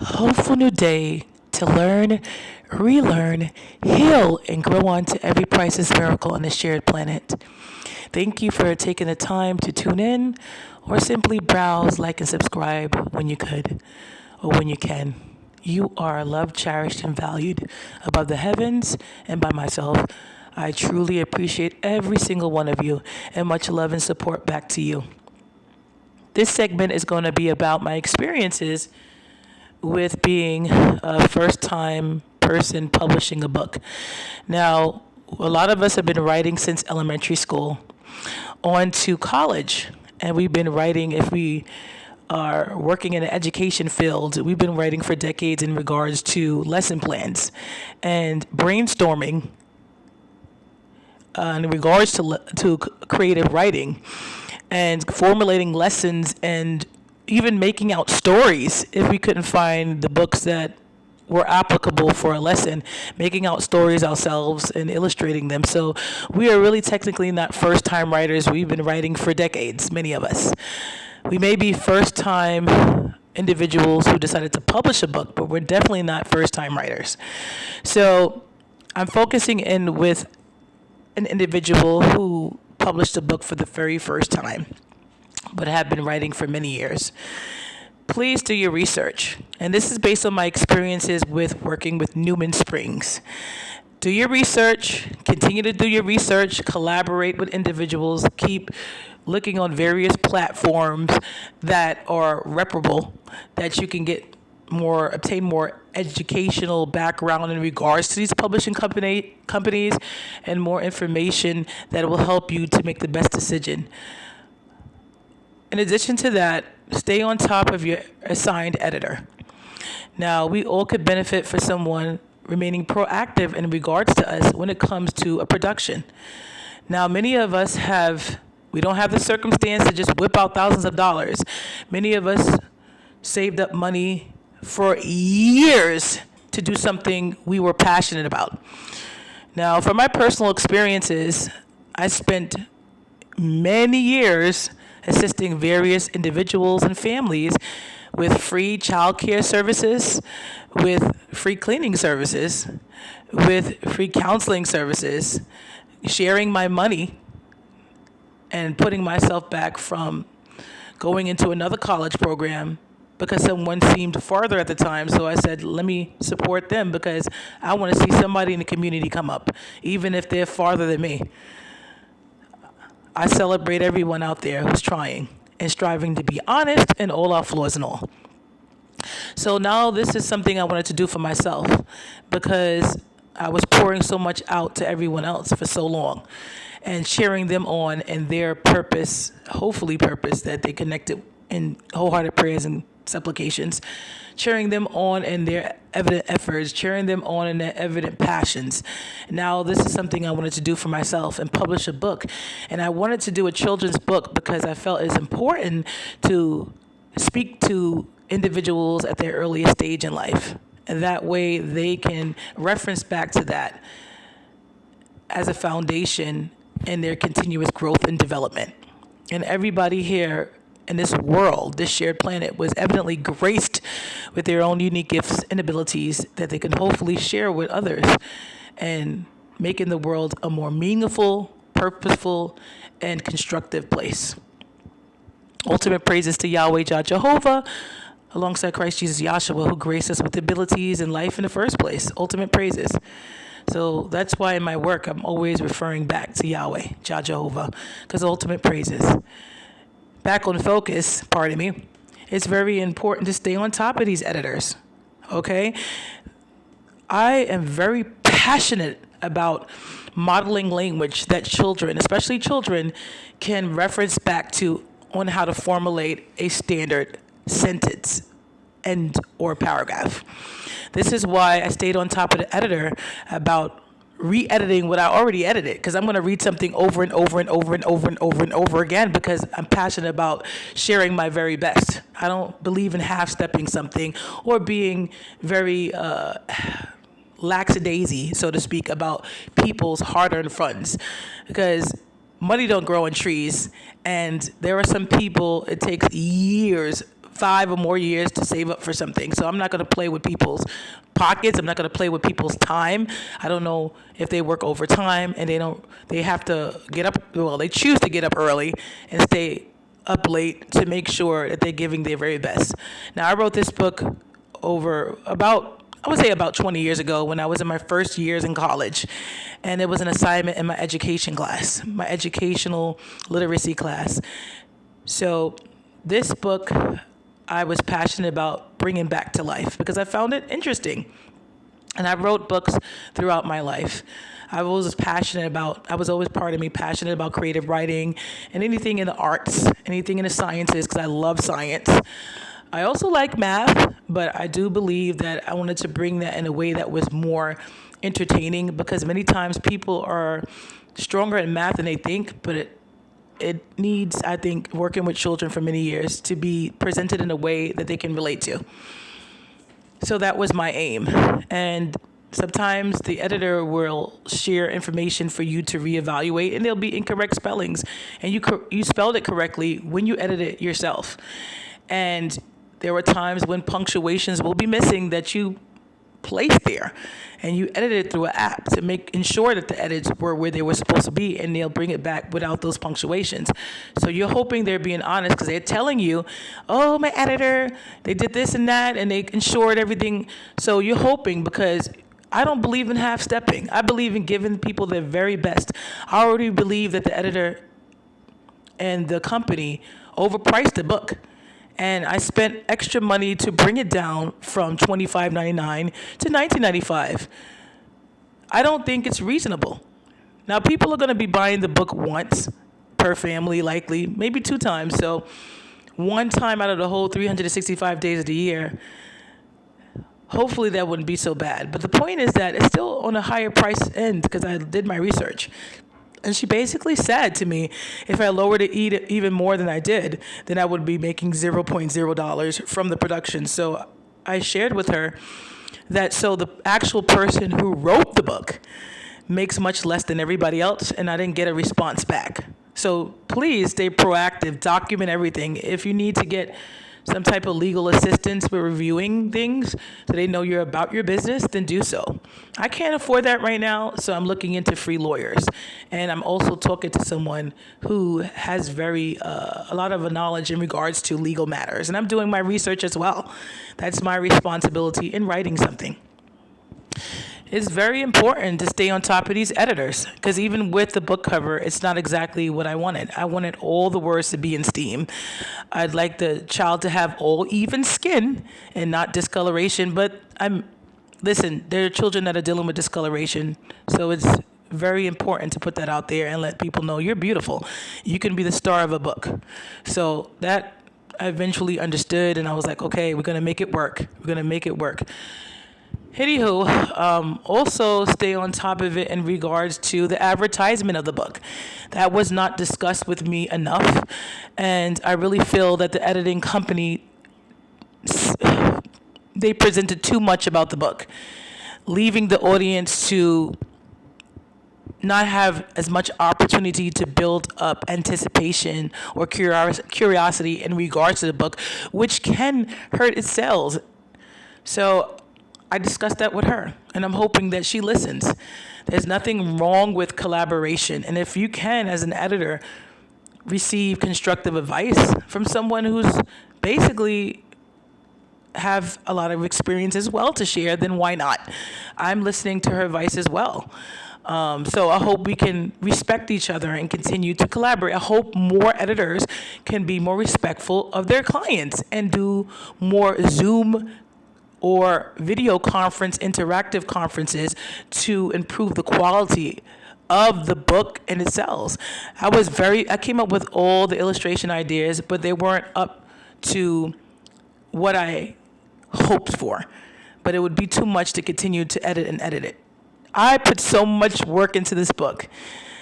hopeful new day to learn, relearn, heal, and grow on to every priceless miracle on the shared planet. Thank you for taking the time to tune in or simply browse, like, and subscribe when you could or when you can. You are loved, cherished, and valued above the heavens and by myself. I truly appreciate every single one of you and much love and support back to you. This segment is going to be about my experiences with being a first time person publishing a book. Now, a lot of us have been writing since elementary school on to college, and we've been writing if we are working in the education field. We've been writing for decades in regards to lesson plans and brainstorming in regards to creative writing and formulating lessons and even making out stories if we couldn't find the books that were applicable for a lesson, making out stories ourselves and illustrating them. So we are really technically not first time writers. We've been writing for decades, many of us. We may be first time individuals who decided to publish a book, but we're definitely not first time writers. So I'm focusing in with an individual who published a book for the very first time, but have been writing for many years. Please do your research. And this is based on my experiences with working with Newman Springs. Do your research, continue to do your research, collaborate with individuals, keep looking on various platforms that are reparable, that you can obtain more educational background in regards to these publishing companies and more information that will help you to make the best decision. In addition to that, stay on top of your assigned editor. Now, we all could benefit from someone remaining proactive in regards to us when it comes to a production. Now, many of us we don't have the circumstance to just whip out thousands of dollars. Many of us saved up money for years to do something we were passionate about. Now, from my personal experiences, I spent many years assisting various individuals and families with free childcare services, with free cleaning services, with free counseling services, sharing my money and putting myself back from going into another college program because someone seemed farther at the time. So I said, let me support them because I want to see somebody in the community come up, even if they're farther than me. I celebrate everyone out there who's trying and striving to be honest in all our flaws and all. So now this is something I wanted to do for myself because I was pouring so much out to everyone else for so long and cheering them on in their purpose, hopefully purpose that they connected in wholehearted prayers and supplications, cheering them on in their evident efforts, cheering them on in their evident passions. Now, this is something I wanted to do for myself and publish a book. And I wanted to do a children's book because I felt it's important to speak to individuals at their earliest stage in life. And that way they can reference back to that as a foundation in their continuous growth and development. And everybody here in this world, this shared planet, was evidently graced with their own unique gifts and abilities that they can hopefully share with others and making the world a more meaningful, purposeful, and constructive place. Ultimate praises to Yahweh, Jah Jehovah, alongside Christ Jesus Yahshua, who graced us with abilities in life in the first place. Ultimate praises. So that's why in my work, I'm always referring back to Yahweh, Jah Jehovah, because ultimate praises. Back on focus, pardon me, it's very important to stay on top of these editors, okay? I am very passionate about modeling language that children, especially children, can reference back to on how to formulate a standard sentence and or paragraph. This is why I stayed on top of the editor about re-editing what I already edited, because I'm going to read something over and over and over and over and over and over again because I'm passionate about sharing my very best. I don't believe in half-stepping something or being very lackadaisy, so to speak, about people's hard-earned funds, because money don't grow on trees, and there are some people it takes years 5 or more years to save up for something. So I'm not going to play with people's pockets. I'm not going to play with people's time. I don't know if they work overtime and they have to get up, well, they choose to get up early and stay up late to make sure that they're giving their very best. Now, I wrote this book I would say about 20 years ago when I was in my first years in college. And it was an assignment in my education class, my educational literacy class. So this book I was passionate about bringing back to life because I found it interesting. And I wrote books throughout my life. I was always part of me passionate about creative writing and anything in the arts, anything in the sciences, because I love science. I also like math, but I do believe that I wanted to bring that in a way that was more entertaining, because many times people are stronger in math than they think, but it needs, I think, working with children for many years to be presented in a way that they can relate to. So that was my aim. And sometimes the editor will share information for you to reevaluate, and there'll be incorrect spellings, and you spelled it correctly when you edit it yourself. And there were times when punctuations will be missing that you placed there, and you edit it through an app to ensure that the edits were where they were supposed to be, and they'll bring it back without those punctuations. So you're hoping they're being honest because they're telling you, oh, my editor, they did this and that, and they ensured everything. So you're hoping, because I don't believe in half-stepping. I believe in giving people their very best. I already believe that the editor and the company overpriced the book. And I spent extra money to bring it down from $25.99 to $19.95. I don't think it's reasonable. Now, people are going to be buying the book once per family, likely, maybe 2 times. So one time out of the whole 365 days of the year, hopefully that wouldn't be so bad. But the point is that it's still on a higher price end because I did my research. And she basically said to me, if I lowered it even more than I did, then I would be making $0.0 from the production. So I shared with her that the actual person who wrote the book makes much less than everybody else, and I didn't get a response back. So please stay proactive, document everything. If you need to get some type of legal assistance with reviewing things so they know you're about your business, then do so. I can't afford that right now, so I'm looking into free lawyers. And I'm also talking to someone who has a lot of knowledge in regards to legal matters. And I'm doing my research as well. That's my responsibility in writing something. It's very important to stay on top of these editors, because even with the book cover, it's not exactly what I wanted. I wanted all the words to be in steam. I'd like the child to have all even skin and not discoloration, but there are children that are dealing with discoloration, so it's very important to put that out there and let people know you're beautiful. You can be the star of a book. So that I eventually understood, and I was like, okay, we're going to make it work. Anywho, also stay on top of it in regards to the advertisement of the book. That was not discussed with me enough, and I really feel that the editing company, they presented too much about the book, leaving the audience to not have as much opportunity to build up anticipation or curiosity in regards to the book, which can hurt its sales. So I discussed that with her, and I'm hoping that she listens. There's nothing wrong with collaboration. And if you can, as an editor, receive constructive advice from someone who's basically have a lot of experience as well to share, then why not? I'm listening to her advice as well. So I hope we can respect each other and continue to collaborate. I hope more editors can be more respectful of their clients and do more Zoom or video conference, interactive conferences to improve the quality of the book and its sales. I came up with all the illustration ideas, but they weren't up to what I hoped for. But it would be too much to continue to edit it. I put so much work into this book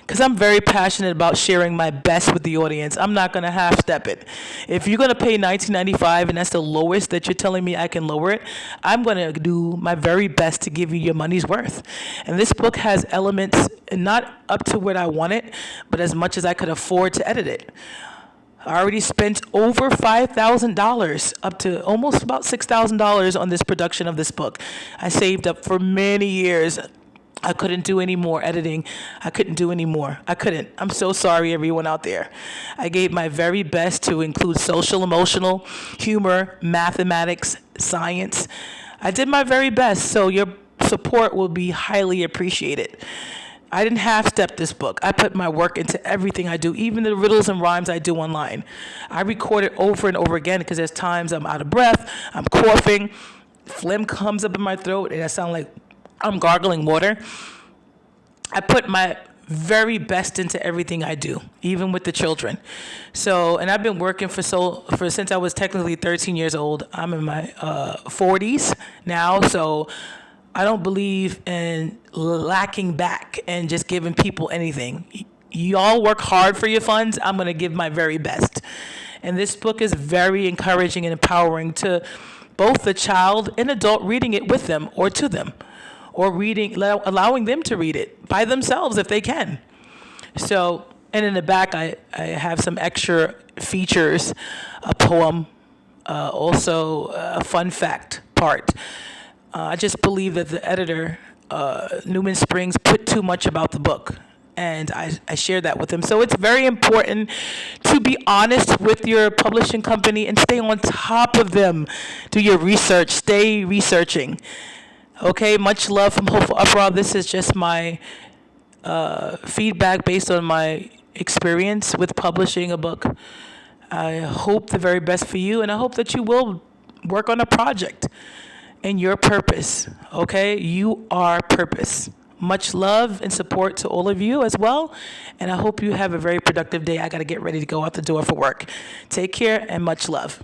because I'm very passionate about sharing my best with the audience. I'm not going to half-step it. If you're going to pay $19.95 and that's the lowest that you're telling me I can lower it, I'm going to do my very best to give you your money's worth. And this book has elements not up to what I want it, but as much as I could afford to edit it. I already spent over $5,000, up to almost about $6,000 on this production of this book. I saved up for many years. I couldn't do any more editing. I couldn't do any more. I couldn't. I'm so sorry, everyone out there. I gave my very best to include social, emotional, humor, mathematics, science. I did my very best, so your support will be highly appreciated. I didn't half-step this book. I put my work into everything I do, even the riddles and rhymes I do online. I record it over and over again because there's times I'm out of breath, I'm coughing, phlegm comes up in my throat, and I sound like I'm gargling water. I put my very best into everything I do, even with the children. So, and I've been working for since I was technically 13 years old. I'm in my 40s now, so I don't believe in lacking back and just giving people anything. Y'all work hard for your funds. I'm going to give my very best. And this book is very encouraging and empowering to both the child and adult reading it with them or to them, or allowing them to read it by themselves if they can. So, and in the back, I have some extra features, a poem, also a fun fact part. I just believe that the editor, Newman Springs, put too much about the book, and I shared that with him. So it's very important to be honest with your publishing company and stay on top of them. Do your research, stay researching. Okay, much love from Hopeful Uproar. This is just my feedback based on my experience with publishing a book. I hope the very best for you, and I hope that you will work on a project and your purpose, okay? You are purpose. Much love and support to all of you as well, and I hope you have a very productive day. I got to get ready to go out the door for work. Take care and much love.